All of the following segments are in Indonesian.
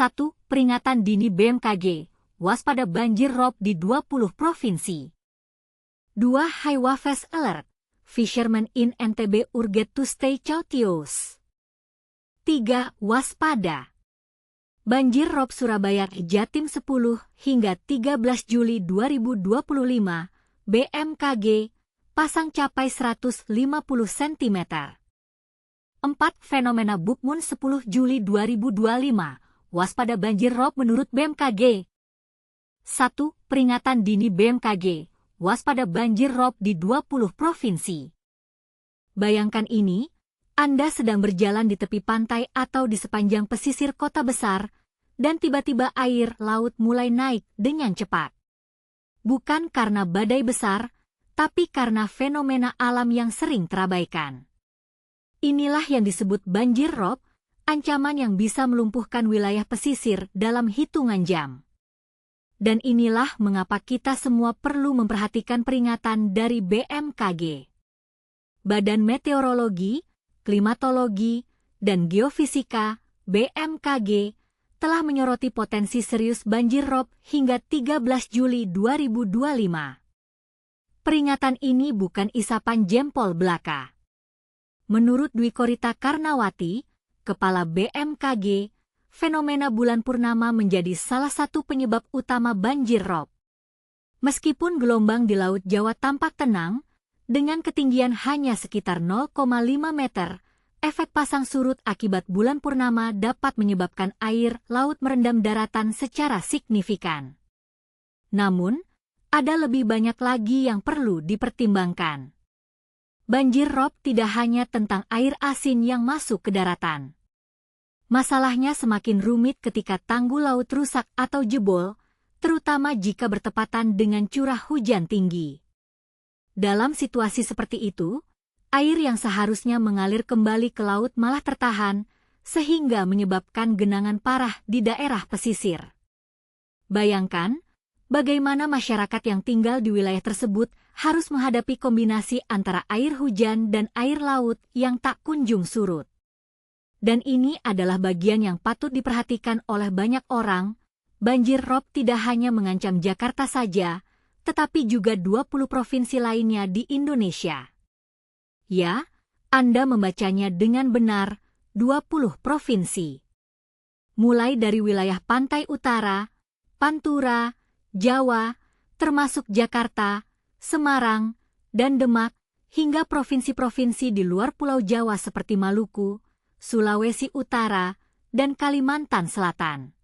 1. Peringatan dini BMKG, waspada banjir rob di 20 provinsi. 2. High-Wafes Alert, Fishermen in NTB urged to stay cautious. 3. Waspada. Banjir rob Surabaya Jatim 10 hingga 13 Juli 2025, BMKG, pasang capai 150 cm. 4. Fenomena Buk Moon 10 Juli 2025, waspada banjir rob menurut BMKG. 1. Peringatan dini BMKG, waspada banjir rob di 20 provinsi. Bayangkan ini, Anda sedang berjalan di tepi pantai atau di sepanjang pesisir kota besar, dan tiba-tiba air laut mulai naik dengan cepat. Bukan karena badai besar, tapi karena fenomena alam yang sering terabaikan. Inilah yang disebut banjir rob, ancaman yang bisa melumpuhkan wilayah pesisir dalam hitungan jam. Dan inilah mengapa kita semua perlu memperhatikan peringatan dari BMKG. Badan Meteorologi, Klimatologi, dan Geofisika, BMKG, telah menyoroti potensi serius banjir rob hingga 13 Juli 2025. Peringatan ini bukan isapan jempol belaka. Menurut Dwi Korita Karnawati, Kepala BMKG, fenomena bulan purnama menjadi salah satu penyebab utama banjir rob. Meskipun gelombang di Laut Jawa tampak tenang, dengan ketinggian hanya sekitar 0,5 meter, efek pasang surut akibat bulan purnama dapat menyebabkan air laut merendam daratan secara signifikan. Namun, ada lebih banyak lagi yang perlu dipertimbangkan. Banjir rob tidak hanya tentang air asin yang masuk ke daratan. Masalahnya semakin rumit ketika tanggul laut rusak atau jebol, terutama jika bertepatan dengan curah hujan tinggi. Dalam situasi seperti itu, air yang seharusnya mengalir kembali ke laut malah tertahan, sehingga menyebabkan genangan parah di daerah pesisir. Bayangkan, bagaimana masyarakat yang tinggal di wilayah tersebut harus menghadapi kombinasi antara air hujan dan air laut yang tak kunjung surut. Dan ini adalah bagian yang patut diperhatikan oleh banyak orang. Banjir rob tidak hanya mengancam Jakarta saja, tetapi juga 20 provinsi lainnya di Indonesia. Ya, Anda membacanya dengan benar, 20 provinsi. Mulai dari wilayah pantai utara, Pantura, Jawa, termasuk Jakarta, Semarang, dan Demak, hingga provinsi-provinsi di luar Pulau Jawa seperti Maluku, Sulawesi Utara, dan Kalimantan Selatan.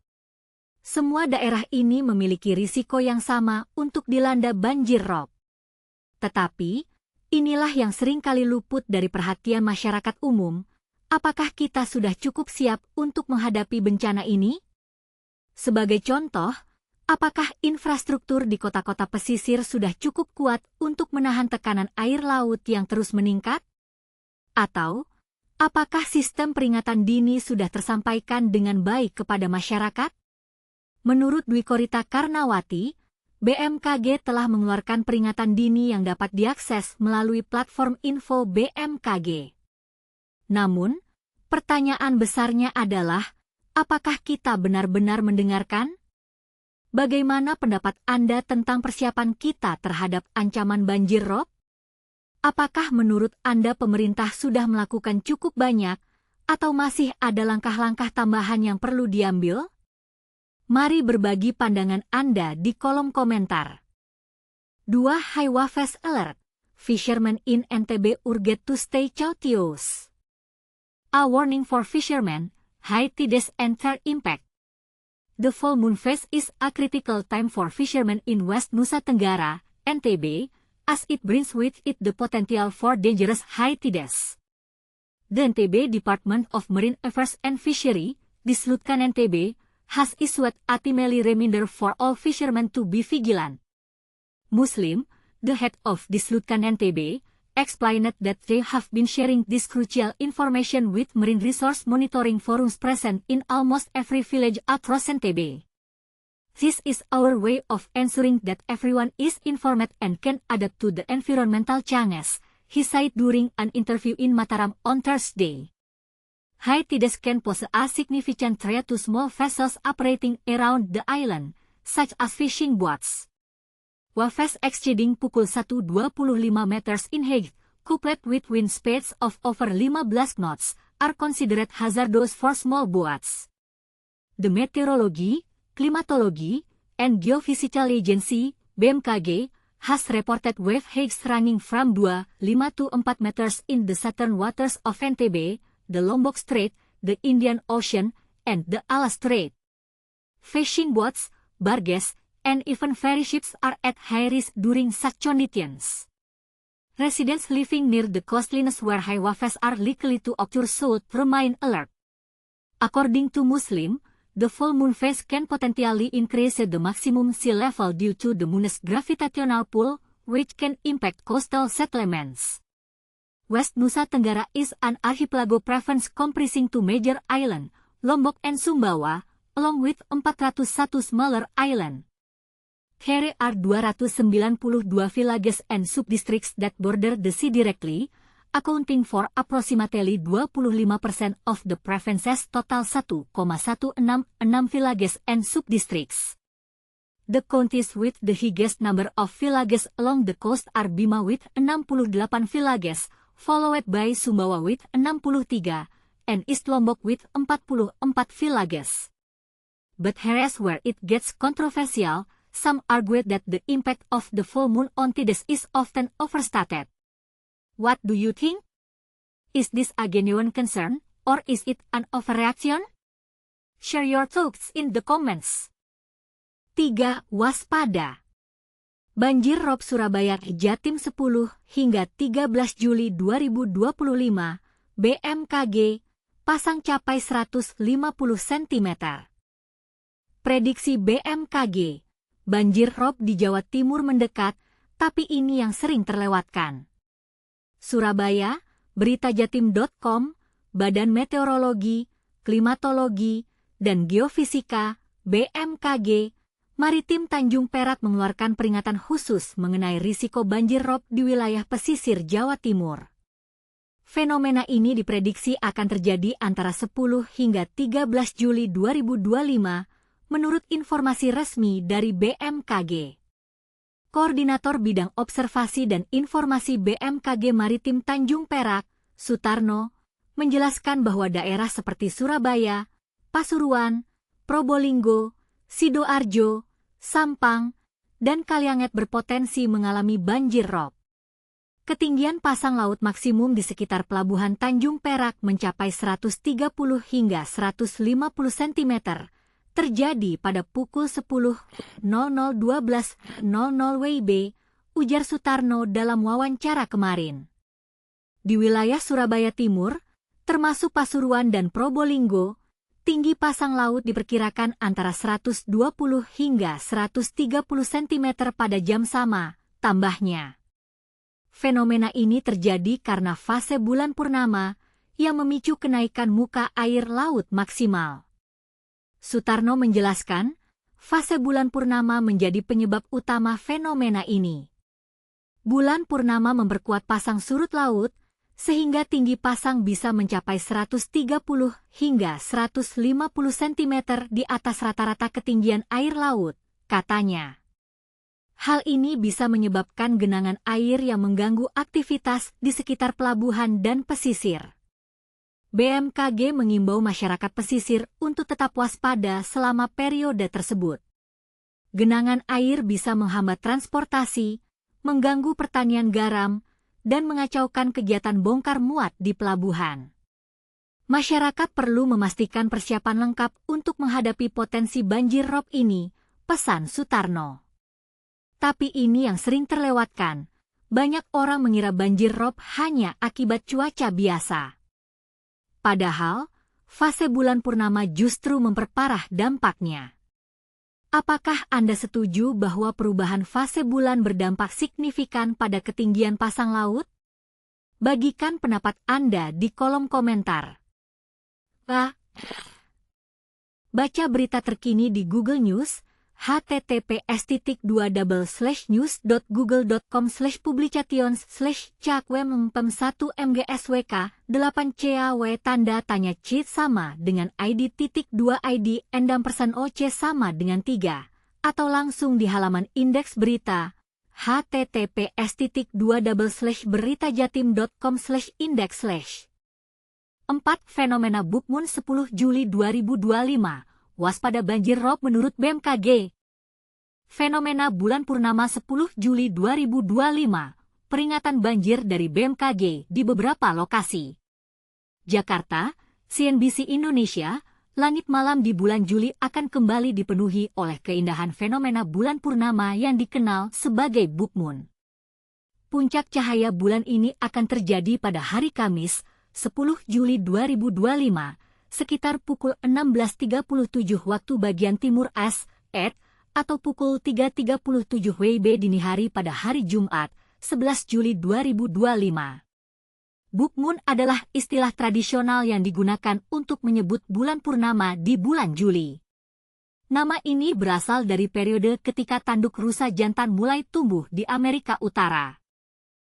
Semua daerah ini memiliki risiko yang sama untuk dilanda banjir rob. Tetapi, inilah yang sering kali luput dari perhatian masyarakat umum. Apakah kita sudah cukup siap untuk menghadapi bencana ini? Sebagai contoh, apakah infrastruktur di kota-kota pesisir sudah cukup kuat untuk menahan tekanan air laut yang terus meningkat? Atau, apakah sistem peringatan dini sudah tersampaikan dengan baik kepada masyarakat? Menurut Dwi Korita Karnawati, BMKG telah mengeluarkan peringatan dini yang dapat diakses melalui platform info BMKG. Namun, pertanyaan besarnya adalah, apakah kita benar-benar mendengarkan? Bagaimana pendapat Anda tentang persiapan kita terhadap ancaman banjir rob? Apakah menurut Anda pemerintah sudah melakukan cukup banyak, atau masih ada langkah-langkah tambahan yang perlu diambil? Mari berbagi pandangan Anda di kolom komentar. 2. High-Wafes Alert, Fishermen in NTB urged to stay cautious. A warning for fishermen, high tides and their impact. The full moon phase is a critical time for fishermen in West Nusa Tenggara, NTB, as it brings with it the potential for dangerous high tides. The NTB Department of Marine Affairs and Fishery, Dislutkan NTB, has issued a timely reminder for all fishermen to be vigilant. Muslim, the head of Dislutkan NTB, explained that they have been sharing this crucial information with marine resource monitoring forums present in almost every village across NTB. This is our way of ensuring that everyone is informed and can adapt to the environmental changes, he said during an interview in Mataram on Thursday. high tides can pose a significant threat to small vessels operating around the island, such as fishing boats. Wafes exceeding pukul 1.25 meters in height, coupled with wind speeds of over 15 knots, are considered hazardous for small boats. The Meteorology, Climatology, and Geophysical Agency, BMKG, has reported wave heights ranging from 2,5 to 4 meters in the southern waters of NTB, the Lombok Strait, the Indian Ocean, and the Alas Strait. Fishing boats, barges, and even ferry ships are at high risk during such conditions. Residents living near the coastlines where high waves are likely to occur should remain alert. According to Muslim, the full moon phase can potentially increase the maximum sea level due to the moon's gravitational pull, which can impact coastal settlements. West Nusa Tenggara is an archipelago province comprising 2 major islands, Lombok and Sumbawa, along with 401 smaller islands. There are 292 villages and sub-districts that border the sea directly, accounting for approximately 25% of the province's total 1,166 villages and sub-districts. The counties with the highest number of villages along the coast are Bima with 68 villages, followed by Sumbawa with 63, and East Lombok with 44 villages. But here's where it gets controversial. Some argue that the impact of the full moon on tides is often overstated. What do you think? Is this a genuine concern, or is it an overreaction? Share your thoughts in the comments. 3. Waspada. Banjir rob Surabaya Jatim 10 hingga 13 Juli 2025, BMKG, pasang capai 150 cm. Prediksi BMKG, banjir rob di Jawa Timur mendekat, tapi ini yang sering terlewatkan. Surabaya, beritajatim.com, Badan Meteorologi, Klimatologi, dan Geofisika, BMKG, Maritim Tanjung Perak mengeluarkan peringatan khusus mengenai risiko banjir rob di wilayah pesisir Jawa Timur. Fenomena ini diprediksi akan terjadi antara 10 hingga 13 Juli 2025, menurut informasi resmi dari BMKG. Koordinator Bidang Observasi dan Informasi BMKG Maritim Tanjung Perak, Sutarno, menjelaskan bahwa daerah seperti Surabaya, Pasuruan, Probolinggo, Sidoarjo, Sampang, dan Kalianget berpotensi mengalami banjir rob. Ketinggian pasang laut maksimum di sekitar Pelabuhan Tanjung Perak mencapai 130 hingga 150 cm, terjadi pada pukul 10.00-12.00 WIB, ujar Sutarno dalam wawancara kemarin. Di wilayah Surabaya Timur, termasuk Pasuruan dan Probolinggo, tinggi pasang laut diperkirakan antara 120 hingga 130 cm pada jam sama, tambahnya. Fenomena ini terjadi karena fase bulan purnama yang memicu kenaikan muka air laut maksimal. Sutarno menjelaskan, fase bulan purnama menjadi penyebab utama fenomena ini. Bulan purnama memperkuat pasang surut laut, sehingga tinggi pasang bisa mencapai 130 hingga 150 cm di atas rata-rata ketinggian air laut, katanya. Hal ini bisa menyebabkan genangan air yang mengganggu aktivitas di sekitar pelabuhan dan pesisir. BMKG mengimbau masyarakat pesisir untuk tetap waspada selama periode tersebut. Genangan air bisa menghambat transportasi, mengganggu pertanian garam, dan mengacaukan kegiatan bongkar muat di pelabuhan. Masyarakat perlu memastikan persiapan lengkap untuk menghadapi potensi banjir rob ini, pesan Sutarno. Tapi ini yang sering terlewatkan, banyak orang mengira banjir rob hanya akibat cuaca biasa. Padahal, fase bulan purnama justru memperparah dampaknya. Apakah Anda setuju bahwa perubahan fase bulan berdampak signifikan pada ketinggian pasang laut? Bagikan pendapat Anda di kolom komentar. Baca berita terkini di Google News, https://news.google.com/publications/cakwempem1mgswk 8caw tanda tanya C sama dengan ID.2 ID&OC sama dengan 3 atau langsung di halaman indeks berita https://beritajatim.com/index/ 4. Fenomena Book Moon 10 Juli 2025. Waspada banjir rob menurut BMKG. Fenomena bulan purnama 10 Juli 2025. Peringatan banjir dari BMKG di beberapa lokasi. Jakarta, CNBC Indonesia, langit malam di bulan Juli akan kembali dipenuhi oleh keindahan fenomena bulan purnama yang dikenal sebagai Book Moon. Puncak cahaya bulan ini akan terjadi pada hari Kamis, 10 Juli 2025, sekitar pukul 16.37 waktu bagian timur AS/ET atau pukul 3.37 WIB dini hari pada hari Jumat, 11 Juli 2025. Book Moon adalah istilah tradisional yang digunakan untuk menyebut bulan purnama di bulan Juli. Nama ini berasal dari periode ketika tanduk rusa jantan mulai tumbuh di Amerika Utara.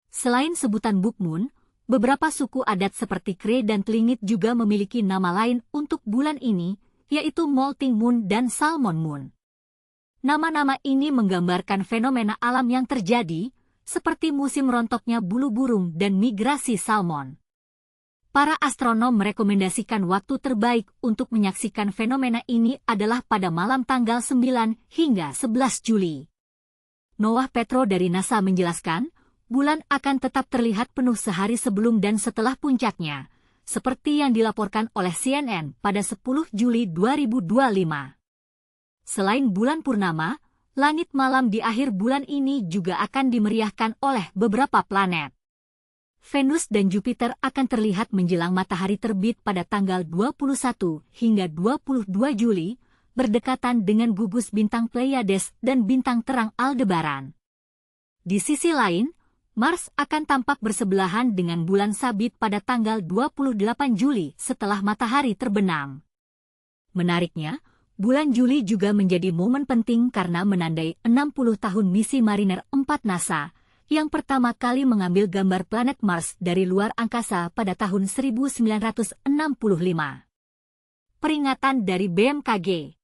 Selain sebutan Book Moon, beberapa suku adat seperti Kre dan Tlingit juga memiliki nama lain untuk bulan ini, yaitu Molting Moon dan Salmon Moon. Nama-nama ini menggambarkan fenomena alam yang terjadi, seperti musim rontoknya bulu burung dan migrasi salmon. Para astronom merekomendasikan waktu terbaik untuk menyaksikan fenomena ini adalah pada malam tanggal 9 hingga 11 Juli. Noah Petro dari NASA menjelaskan, bulan akan tetap terlihat penuh sehari sebelum dan setelah puncaknya, seperti yang dilaporkan oleh CNN pada 10 Juli 2025. Selain bulan purnama, langit malam di akhir bulan ini juga akan dimeriahkan oleh beberapa planet. Venus dan Jupiter akan terlihat menjelang matahari terbit pada tanggal 21 hingga 22 Juli, berdekatan dengan gugus bintang Pleiades dan bintang terang Aldebaran. Di sisi lain, Mars akan tampak bersebelahan dengan bulan sabit pada tanggal 28 Juli setelah matahari terbenam. Menariknya, bulan Juli juga menjadi momen penting karena menandai 60 tahun misi Mariner 4 NASA, yang pertama kali mengambil gambar planet Mars dari luar angkasa pada tahun 1965. Peringatan dari BMKG.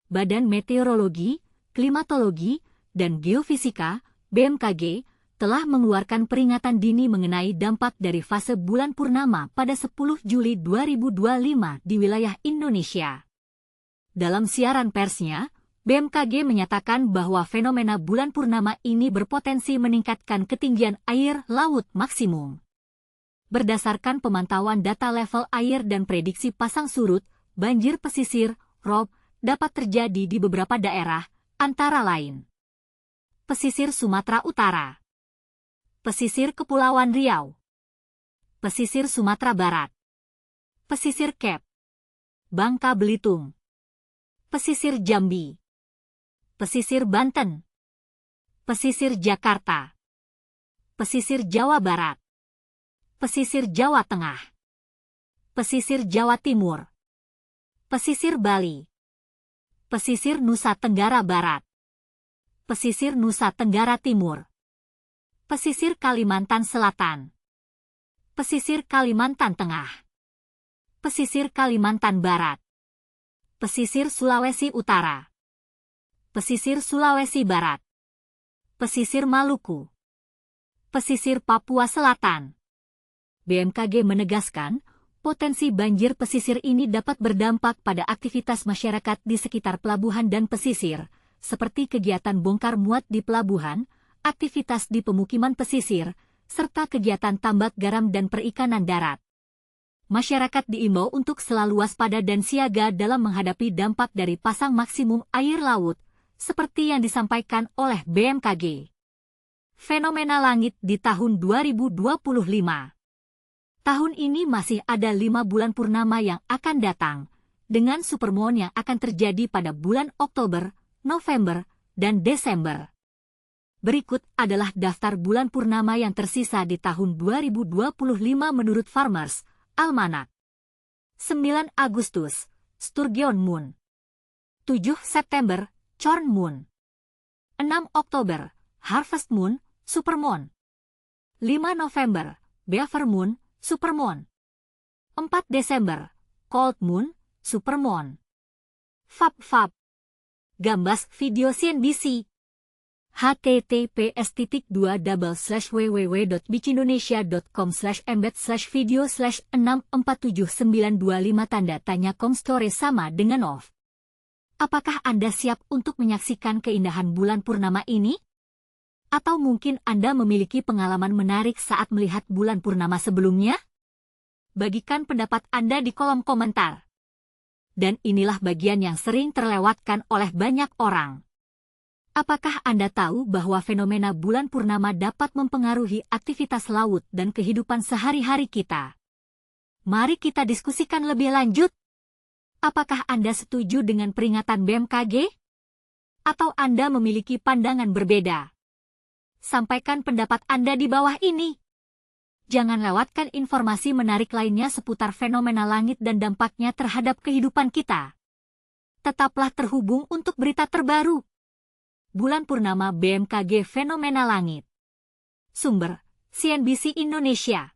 Badan Meteorologi, Klimatologi, dan Geofisika, BMKG, telah mengeluarkan peringatan dini mengenai dampak dari fase bulan purnama pada 10 Juli 2025 di wilayah Indonesia. Dalam siaran persnya, BMKG menyatakan bahwa fenomena bulan purnama ini berpotensi meningkatkan ketinggian air laut maksimum. Berdasarkan pemantauan data level air dan prediksi pasang surut, banjir pesisir, rob, dapat terjadi di beberapa daerah, antara lain pesisir Sumatera Utara, pesisir Kepulauan Riau, pesisir Sumatera Barat, pesisir Kep, Bangka Belitung, pesisir Jambi, pesisir Banten, pesisir Jakarta, pesisir Jawa Barat, pesisir Jawa Tengah, pesisir Jawa Timur, pesisir Bali, pesisir Nusa Tenggara Barat, pesisir Nusa Tenggara Timur, pesisir Kalimantan Selatan, pesisir Kalimantan Tengah, pesisir Kalimantan Barat, pesisir Sulawesi Utara, pesisir Sulawesi Barat, pesisir Maluku, pesisir Papua Selatan. BMKG menegaskan, potensi banjir pesisir ini dapat berdampak pada aktivitas masyarakat di sekitar pelabuhan dan pesisir, seperti kegiatan bongkar muat di pelabuhan, aktivitas di pemukiman pesisir, serta kegiatan tambak garam dan perikanan darat. Masyarakat diimbau untuk selalu waspada dan siaga dalam menghadapi dampak dari pasang maksimum air laut, seperti yang disampaikan oleh BMKG. Fenomena langit di tahun 2025. Tahun ini masih ada 5 bulan purnama yang akan datang, dengan supermoon yang akan terjadi pada bulan Oktober, November, dan Desember. Berikut adalah daftar bulan purnama yang tersisa di tahun 2025 menurut Farmers Almanac. 9 Agustus, Sturgeon Moon. 7 September, Corn Moon. 6 Oktober, Harvest Moon, Supermoon. 5 November, Beaver Moon, Supermoon. 4 Desember, Cold Moon, Supermoon. Fab. Gambas video CNBC. https://www.bicindonesia.com/embed/video/64795 tanda tanya Comstore sama dengan off. Apakah Anda siap untuk menyaksikan keindahan bulan purnama ini? Atau mungkin Anda memiliki pengalaman menarik saat melihat bulan purnama sebelumnya? Bagikan pendapat Anda di kolom komentar. Dan inilah bagian yang sering terlewatkan oleh banyak orang. Apakah Anda tahu bahwa fenomena bulan purnama dapat mempengaruhi aktivitas laut dan kehidupan sehari-hari kita? Mari kita diskusikan lebih lanjut. Apakah Anda setuju dengan peringatan BMKG? Atau Anda memiliki pandangan berbeda? Sampaikan pendapat Anda di bawah ini. Jangan lewatkan informasi menarik lainnya seputar fenomena langit dan dampaknya terhadap kehidupan kita. Tetaplah terhubung untuk berita terbaru. Bulan purnama BMKG fenomena langit. Sumber, CNBC Indonesia.